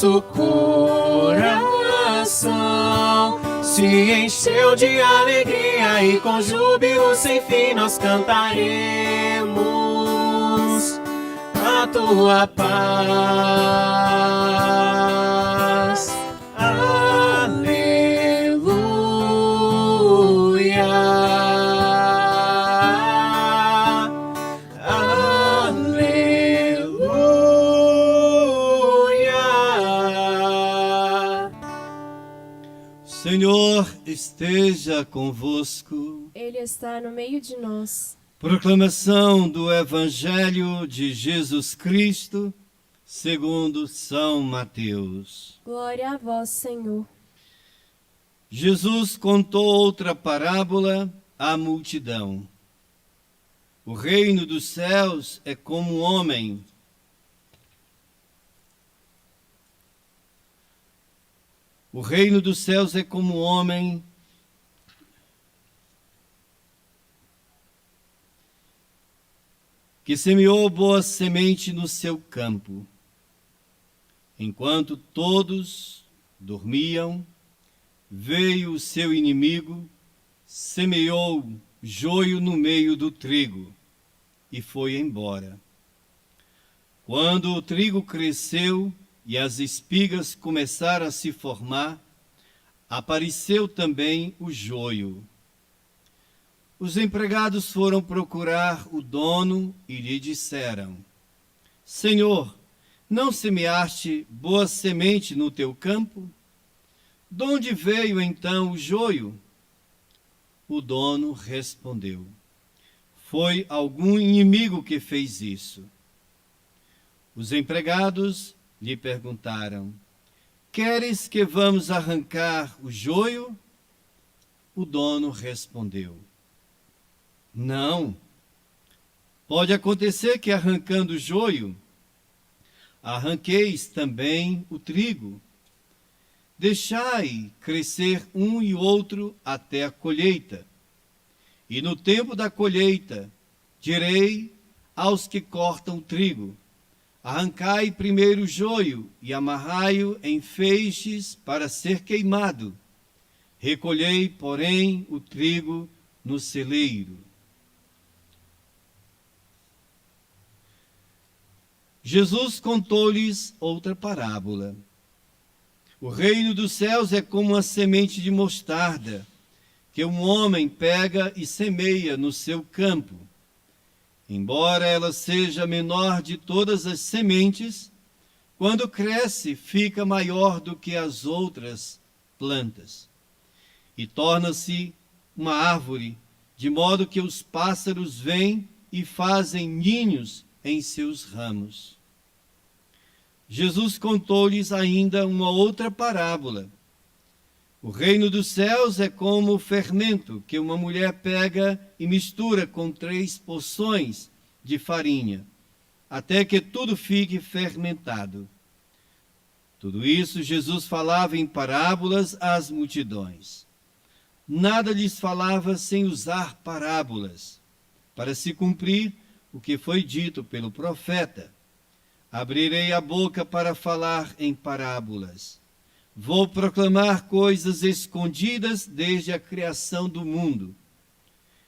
nosso coração se encheu de alegria e com júbilo sem fim nós cantaremos a tua paz. Aleluia, aleluia. Senhor esteja convosco. Ele está no meio de nós. Proclamação do Evangelho de Jesus Cristo, segundo São Mateus. Glória a vós, Senhor. Jesus contou outra parábola à multidão. O reino dos céus é como um homem O reino dos céus é como um homem que semeou boa semente no seu campo. Enquanto todos dormiam, veio o seu inimigo, semeou joio no meio do trigo e foi embora. Quando o trigo cresceu e as espigas começaram a se formar, apareceu também o joio. Os empregados foram procurar o dono e lhe disseram: Senhor, não semeaste boa semente no teu campo? De onde veio então o joio? O dono respondeu: Foi algum inimigo que fez isso. Os empregados lhe perguntaram: Queres que vamos arrancar o joio? O dono respondeu: Não. Pode acontecer que arrancando o joio, arranqueis também o trigo. Deixai crescer um e outro até a colheita. E no tempo da colheita, direi aos que cortam o trigo: Arrancai primeiro o joio e amarrai-o em feixes para ser queimado. Recolhei, porém, o trigo no celeiro. Jesus contou-lhes outra parábola. O reino dos céus é como uma semente de mostarda, que um homem pega e semeia no seu campo. Embora ela seja a menor de todas as sementes, quando cresce, fica maior do que as outras plantas. E torna-se uma árvore, de modo que os pássaros vêm e fazem ninhos em seus ramos. Jesus contou-lhes ainda uma outra parábola. O reino dos céus é como o fermento que uma mulher pega e mistura com 3 porções de farinha, até que tudo fique fermentado. Tudo isso Jesus falava em parábolas às multidões. Nada lhes falava sem usar parábolas, para se cumprir o que foi dito pelo profeta: Abrirei a boca para falar em parábolas. Vou proclamar coisas escondidas desde a criação do mundo.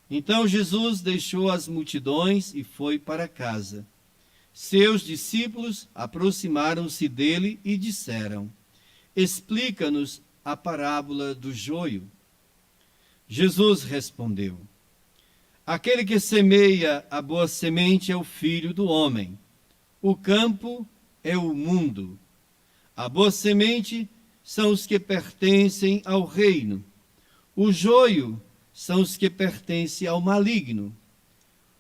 Então Jesus deixou as multidões e foi para casa. Seus discípulos aproximaram-se dele e disseram: Explica-nos a parábola do joio. Jesus respondeu: Aquele que semeia a boa semente é o Filho do homem. O campo é o mundo. A boa semente são os que pertencem ao reino. O joio são os que pertencem ao maligno.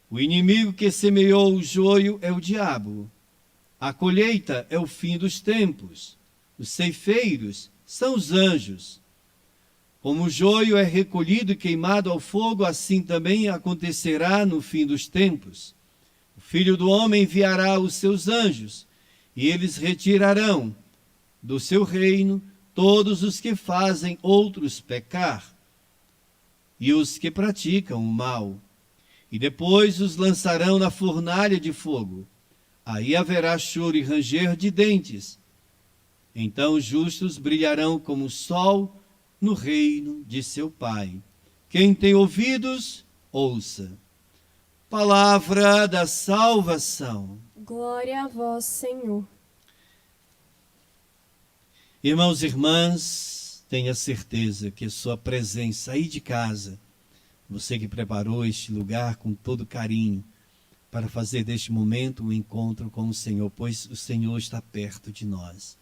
O inimigo que semeou o joio é o diabo. A colheita é o fim dos tempos. Os ceifeiros são os anjos. Como o joio é recolhido e queimado ao fogo, assim também acontecerá no fim dos tempos. O Filho do homem enviará os seus anjos, e eles retirarão do seu reino todos os que fazem outros pecar e os que praticam o mal, e depois os lançarão na fornalha de fogo. Aí haverá choro e ranger de dentes. Então os justos brilharão como o sol no reino de seu Pai. Quem tem ouvidos, ouça. Palavra da salvação. Glória a vós, Senhor. Irmãos e irmãs, tenha certeza que a sua presença aí de casa, você que preparou este lugar com todo carinho, para fazer deste momento um encontro com o Senhor, pois o Senhor está perto de nós.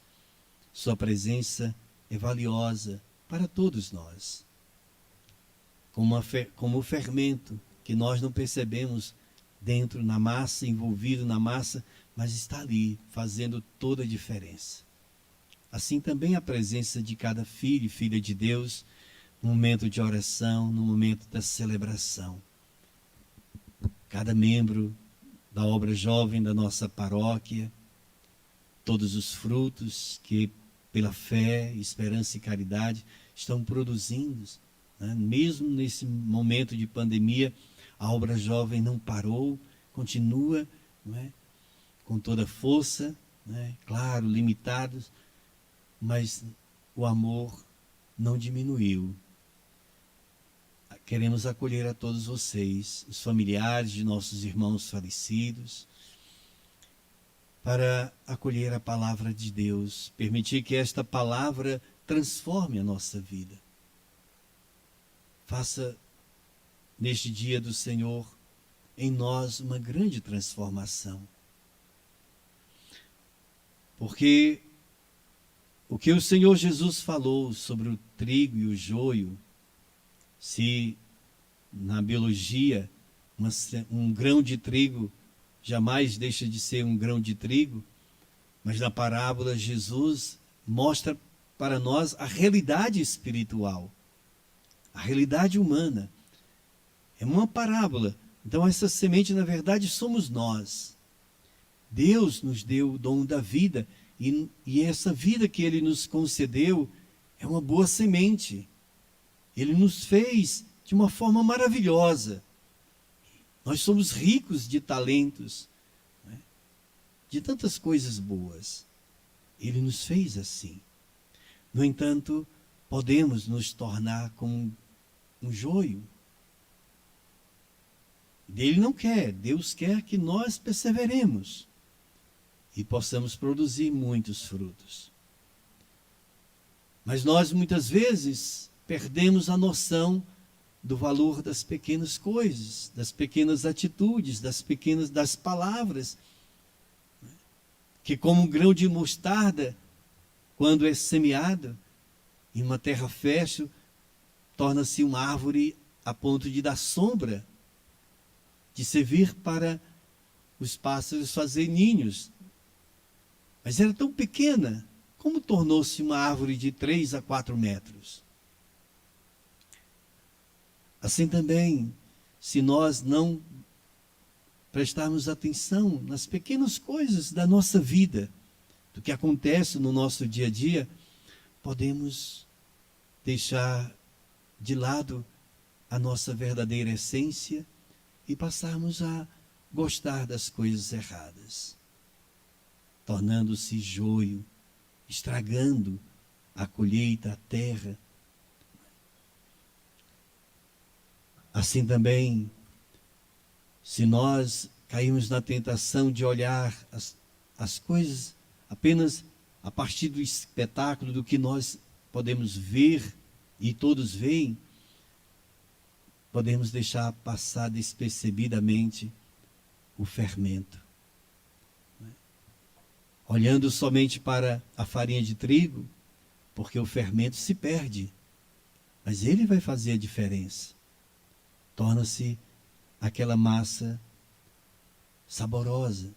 Sua presença é valiosa para todos nós. Como o fermento que nós não percebemos dentro na massa, envolvido na massa, mas está ali fazendo toda a diferença. Assim também a presença de cada filho e filha de Deus no momento de oração, no momento da celebração. Cada membro da obra jovem da nossa paróquia, todos os frutos que pela fé, esperança e caridade estão produzindo, né? Mesmo nesse momento de pandemia, a obra jovem não parou, continua, não é? Com toda força, né? Claro, limitados, mas o amor não diminuiu. Queremos acolher a todos vocês, os familiares de nossos irmãos falecidos, para acolher a palavra de Deus, permitir que esta palavra transforme a nossa vida. Faça neste dia do Senhor em nós uma grande transformação. Porque o que o Senhor Jesus falou sobre o trigo e o joio, se na biologia um grão de trigo jamais deixa de ser um grão de trigo, mas na parábola Jesus mostra para nós a realidade espiritual, a realidade humana. É uma parábola. Então essa semente, na verdade, somos nós. Deus nos deu o dom da vida e essa vida que Ele nos concedeu é uma boa semente. Ele nos fez de uma forma maravilhosa. Nós somos ricos de talentos, né? De tantas coisas boas. Ele nos fez assim. No entanto, podemos nos tornar como um joio. Ele não quer, Deus quer que nós perseveremos e possamos produzir muitos frutos. Mas nós muitas vezes perdemos a noção do valor das pequenas coisas, das pequenas atitudes, das palavras, que como um grão de mostarda, quando é semeado em uma terra fértil, torna-se uma árvore a ponto de dar sombra, de servir para os pássaros fazer ninhos. Mas era tão pequena, como tornou-se uma árvore de 3 a 4 metros? Assim também, se nós não prestarmos atenção nas pequenas coisas da nossa vida, do que acontece no nosso dia a dia, podemos deixar de lado a nossa verdadeira essência e passarmos a gostar das coisas erradas, tornando-se joio, estragando a colheita, a terra. Assim também, se nós caímos na tentação de olhar as coisas apenas a partir do espetáculo, do que nós podemos ver e todos veem, podemos deixar passar despercebidamente o fermento. Olhando somente para a farinha de trigo, porque o fermento se perde, mas ele vai fazer a diferença. Torna-se aquela massa saborosa.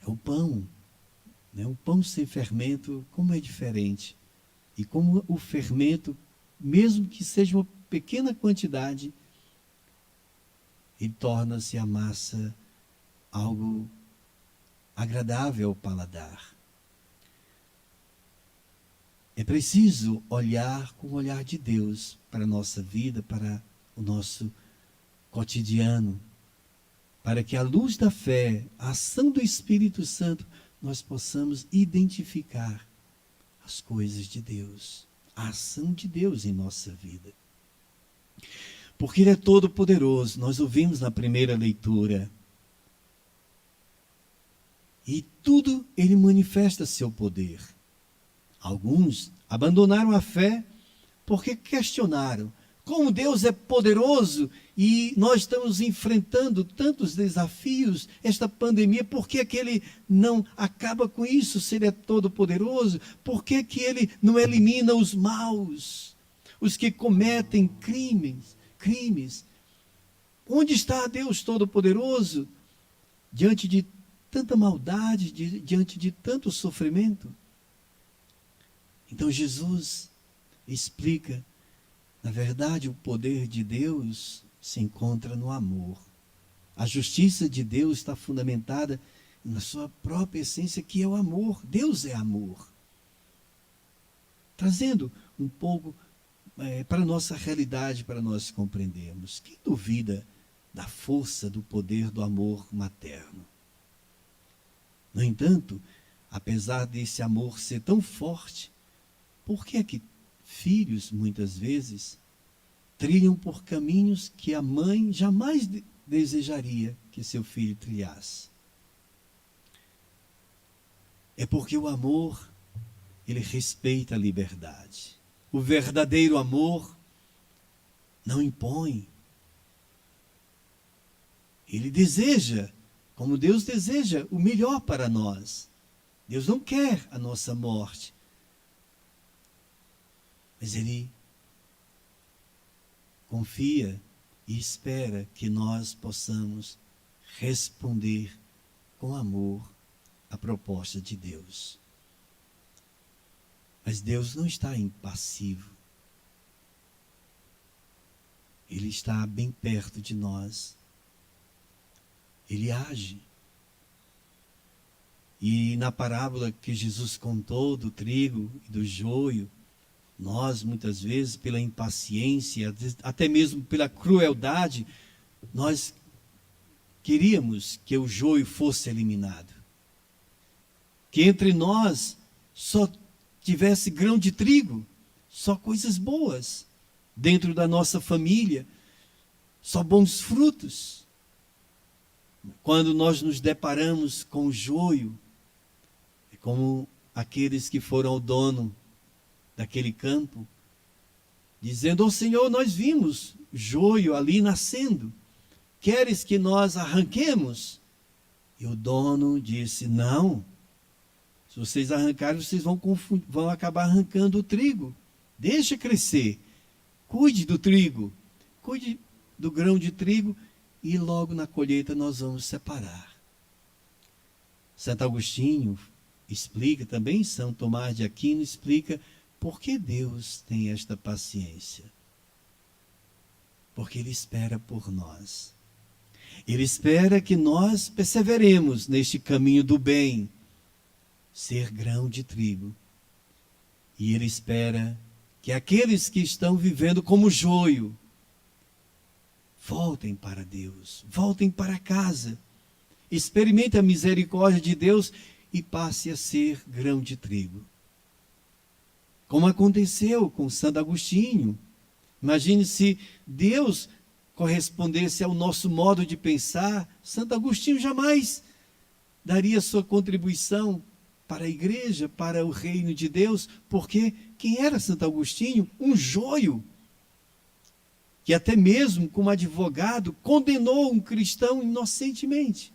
É o pão, né? O pão sem fermento, como é diferente. E como o fermento, mesmo que seja uma pequena quantidade, ele torna-se a massa algo agradável ao paladar. É preciso olhar com o olhar de Deus para a nossa vida, para o nosso cotidiano, para que a luz da fé, a ação do Espírito Santo, nós possamos identificar as coisas de Deus, a ação de Deus em nossa vida. Porque Ele é todo poderoso. Nós ouvimos na primeira leitura. E tudo Ele manifesta seu poder. Alguns abandonaram a fé porque questionaram como Deus é poderoso e nós estamos enfrentando tantos desafios, esta pandemia, por que que Ele não acaba com isso se Ele é todo poderoso? Por que que Ele não elimina os maus, os que cometem crimes? Onde está Deus Todo-Poderoso diante de tanta maldade, diante de tanto sofrimento? Então Jesus explica, na verdade, o poder de Deus se encontra no amor. A justiça de Deus está fundamentada na sua própria essência, que é o amor. Deus é amor. Trazendo um pouco para a nossa realidade, para nós compreendermos. Quem duvida da força, do poder do amor materno? No entanto, apesar desse amor ser tão forte, por que é que filhos, muitas vezes, trilham por caminhos que a mãe jamais desejaria que seu filho trilhasse? É porque o amor, ele respeita a liberdade. O verdadeiro amor não impõe. Ele deseja, como Deus deseja, o melhor para nós. Deus não quer a nossa morte. Mas Ele confia e espera que nós possamos responder com amor à proposta de Deus. Mas Deus não está impassivo. Ele está bem perto de nós. Ele age. E na parábola que Jesus contou do trigo e do joio, nós, muitas vezes, pela impaciência, até mesmo pela crueldade, nós queríamos que o joio fosse eliminado. Que entre nós só tivesse grão de trigo, só coisas boas. Dentro da nossa família, só bons frutos. Quando nós nos deparamos com o joio, é como aqueles que foram ao dono daquele campo, dizendo: "Ó Senhor, nós vimos joio ali nascendo, queres que nós arranquemos?" E o dono disse: "Não, se vocês arrancarem, vocês vão acabar arrancando o trigo. Deixa crescer, cuide do trigo, cuide do grão de trigo, e logo na colheita nós vamos separar." Santo Agostinho explica, também São Tomás de Aquino explica, por que Deus tem esta paciência? Porque Ele espera por nós. Ele espera que nós perseveremos neste caminho do bem, ser grão de trigo. E Ele espera que aqueles que estão vivendo como joio, voltem para Deus, voltem para casa, experimentem a misericórdia de Deus e passe a ser grão de trigo. Como aconteceu com Santo Agostinho. Imagine se Deus correspondesse ao nosso modo de pensar. Santo Agostinho jamais daria sua contribuição para a igreja, para o reino de Deus, porque quem era Santo Agostinho? Um joio, que até mesmo como advogado condenou um cristão inocentemente.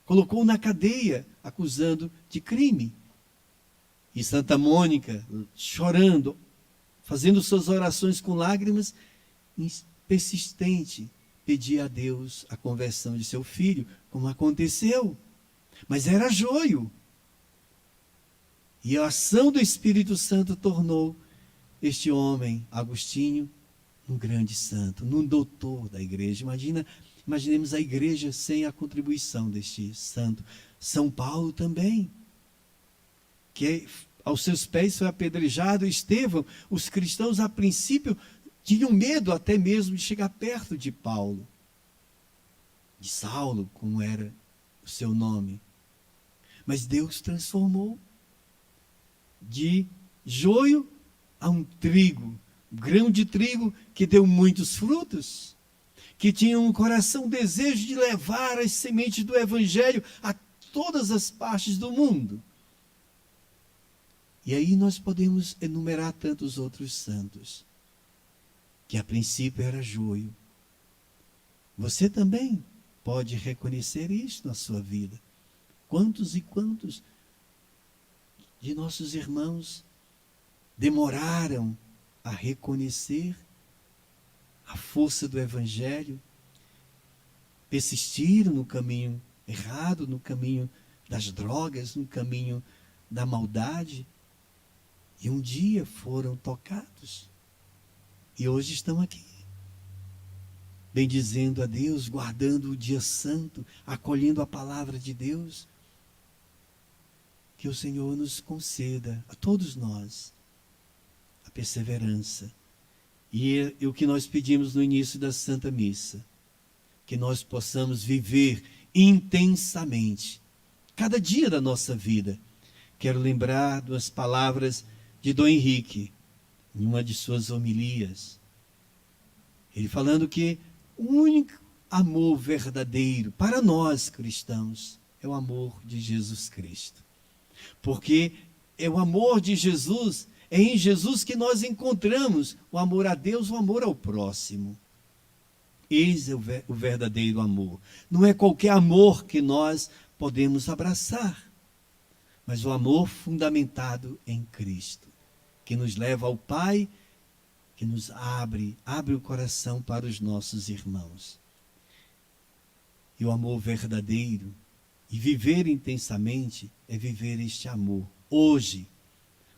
Colocou na cadeia, acusando de crime. E Santa Mônica, chorando, fazendo suas orações com lágrimas, persistente, pedia a Deus a conversão de seu filho, como aconteceu. Mas era joio. E a ação do Espírito Santo tornou este homem, Agostinho, um grande santo, um doutor da igreja. Imaginemos a igreja sem a contribuição deste santo. São Paulo também, que aos seus pés foi apedrejado. Estevão, os cristãos a princípio tinham medo até mesmo de chegar perto de Paulo, de Saulo, como era o seu nome. Mas Deus transformou de joio a um trigo, grão de trigo que deu muitos frutos, que tinha um coração desejo de levar as sementes do Evangelho a todas as partes do mundo. E aí nós podemos enumerar tantos outros santos, que a princípio era joio. Você também pode reconhecer isso na sua vida. Quantos e quantos de nossos irmãos demoraram a reconhecer a força do Evangelho, persistiram no caminho errado, no caminho das drogas, no caminho da maldade, e um dia foram tocados, e hoje estão aqui, bendizendo a Deus, guardando o dia santo, acolhendo a palavra de Deus. Que o Senhor nos conceda, a todos nós, a perseverança. E o que nós pedimos no início da Santa Missa, que nós possamos viver intensamente, cada dia da nossa vida. Quero lembrar das palavras de Dom Henrique, em uma de suas homilias. Ele falando que o único amor verdadeiro para nós cristãos é o amor de Jesus Cristo. Porque é o amor de Jesus, é em Jesus que nós encontramos o amor a Deus, o amor ao próximo. Eis é o verdadeiro amor. Não é qualquer amor que nós podemos abraçar, mas o amor fundamentado em Cristo, que nos leva ao Pai, que nos abre o coração para os nossos irmãos. E o amor verdadeiro, e viver intensamente, é viver este amor hoje,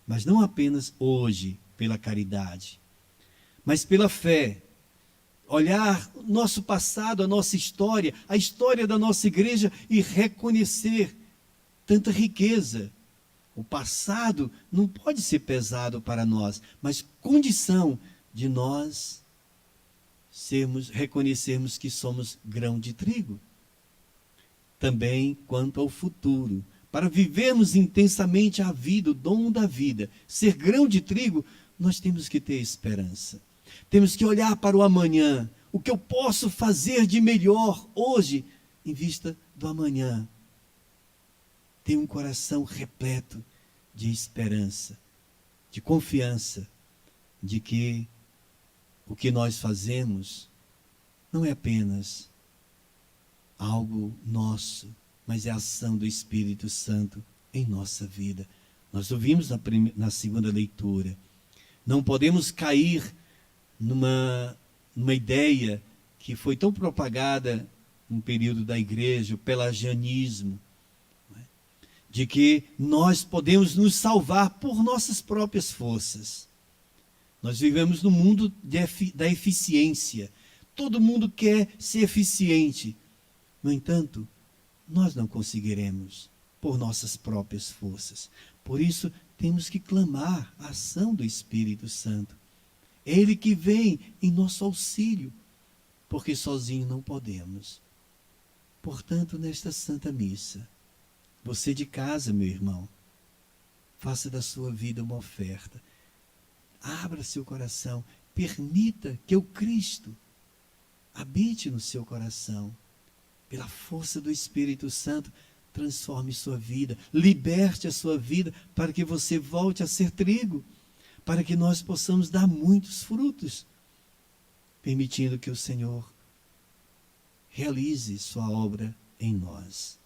mas não apenas hoje pela caridade, mas pela fé. Olhar nosso passado, a nossa história, a história da nossa igreja e reconhecer tanta riqueza. O passado não pode ser pesado para nós, mas condição de nós reconhecermos que somos grão de trigo. Também quanto ao futuro, para vivermos intensamente a vida, o dom da vida, ser grão de trigo, nós temos que ter esperança. Temos que olhar para o amanhã, o que eu posso fazer de melhor hoje, em vista do amanhã. Ter um coração repleto de esperança, de confiança, de que o que nós fazemos não é apenas algo nosso, mas é a ação do Espírito Santo em nossa vida. Nós ouvimos na segunda leitura. Não podemos cair numa ideia que foi tão propagada no período da igreja, o pelagianismo, de que nós podemos nos salvar por nossas próprias forças. Nós vivemos no mundo da eficiência. Todo mundo quer ser eficiente. No entanto, nós não conseguiremos por nossas próprias forças. Por isso, temos que clamar a ação do Espírito Santo. É Ele que vem em nosso auxílio, porque sozinho não podemos. Portanto, nesta Santa Missa, você de casa, meu irmão, faça da sua vida uma oferta. Abra seu coração, permita que o Cristo habite no seu coração. Pela força do Espírito Santo, transforme sua vida, liberte a sua vida para que você volte a ser trigo, para que nós possamos dar muitos frutos, permitindo que o Senhor realize sua obra em nós.